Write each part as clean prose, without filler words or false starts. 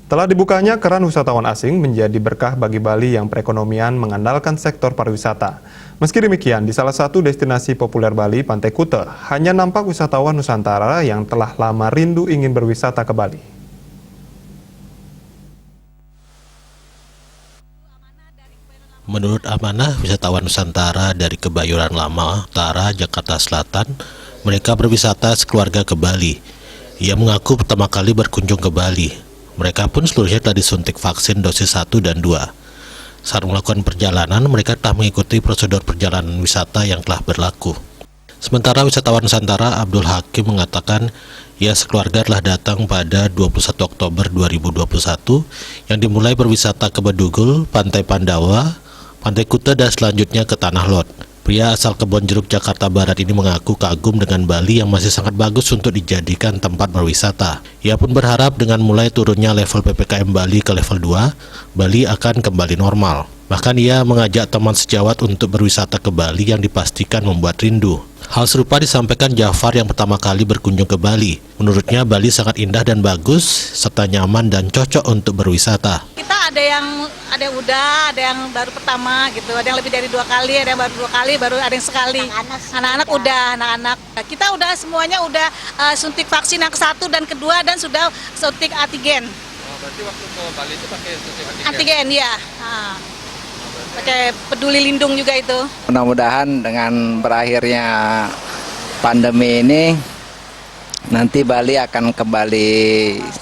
Telah dibukanya keran wisatawan asing menjadi berkah bagi Bali yang perekonomian mengandalkan sektor pariwisata. Meski demikian, di salah satu destinasi populer Bali, Pantai Kuta, hanya nampak wisatawan Nusantara yang telah lama rindu ingin berwisata ke Bali. Menurut Amanah, wisatawan Nusantara dari Kebayoran Lama, Utara, Jakarta Selatan, mereka berwisata sekeluarga ke Bali. Ia mengaku pertama kali berkunjung ke Bali. Mereka pun seluruhnya telah disuntik vaksin dosis 1 dan 2. Saat melakukan perjalanan, mereka telah mengikuti prosedur perjalanan wisata yang telah berlaku. Sementara wisatawan Nusantara Abdul Hakim mengatakan ia sekeluarga telah datang pada 21 Oktober 2021 yang dimulai berwisata ke Bedugul, Pantai Pandawa, Pantai Kuta dan selanjutnya ke Tanah Lot. Pria asal Kebonjeruk, Jakarta Barat ini mengaku kagum dengan Bali yang masih sangat bagus untuk dijadikan tempat berwisata. Ia pun berharap dengan mulai turunnya level PPKM Bali ke level 2, Bali akan kembali normal. Bahkan ia mengajak teman sejawat untuk berwisata ke Bali yang dipastikan membuat rindu. Hal serupa disampaikan Jafar yang pertama kali berkunjung ke Bali. Menurutnya Bali sangat indah dan bagus, serta nyaman dan cocok untuk berwisata. Ada yang udah, ada yang baru pertama gitu, ada yang lebih dari 2 kali, ada yang baru 2 kali, baru ada yang sekali. Anak-anak udah, anak-anak. Kita udah semuanya udah suntik vaksin yang ke-1 dan kedua dan sudah suntik antigen. Oh, berarti waktu ke Bali itu pakai suntik antigen? Antigen ya. Pakai peduli lindung juga itu. Mudah-mudahan dengan berakhirnya pandemi ini nanti Bali akan kembali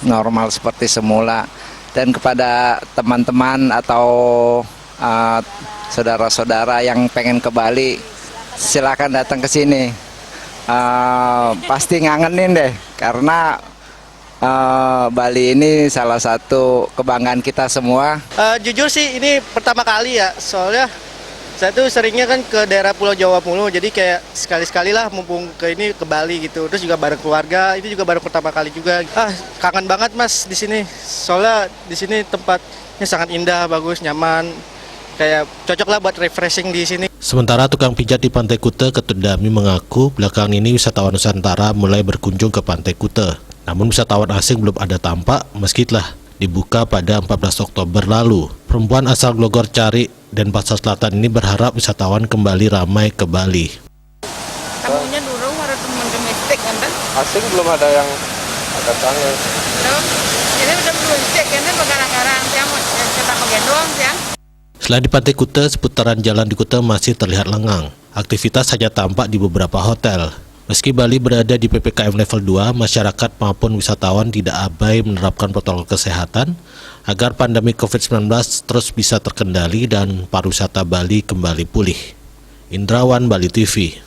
normal seperti semula. Dan kepada teman-teman atau saudara-saudara yang pengen ke Bali, silakan datang ke sini. Pasti ngangenin deh, karena Bali ini salah satu kebanggaan kita semua. Jujur sih ini pertama kali ya, soalnya saya tuh seringnya kan ke daerah Pulau Jawa mulu, jadi kayak sekali-sekali lah mumpung ke Bali gitu. Terus juga bareng keluarga, ini juga baru pertama kali juga. Kangen banget Mas di sini. Soalnya di sini tempatnya sangat indah, bagus, nyaman. Kayak cocok lah buat refreshing di sini. Sementara tukang pijat di Pantai Kuta, Ketut Dami mengaku belakangan ini wisatawan Nusantara mulai berkunjung ke Pantai Kuta. Namun wisatawan asing belum ada tampak meski telah dibuka pada 14 Oktober lalu. Perempuan asal Glogor Cari dan Pasar Selatan ini berharap wisatawan kembali ramai ke Bali. Tamunya dulu harus teman domestik kan? Asing belum ada yang datang ya? Belum. Ini udah belum cek kan garang-garang yang kita menggendong ya. Selain di Pantai Kuta, seputaran jalan di Kuta masih terlihat lengang. Aktivitas hanya tampak di beberapa hotel. Meski Bali berada di PPKM level 2, masyarakat maupun wisatawan tidak abai menerapkan protokol kesehatan agar pandemi COVID-19 terus bisa terkendali dan pariwisata Bali kembali pulih. Indrawan, Bali TV.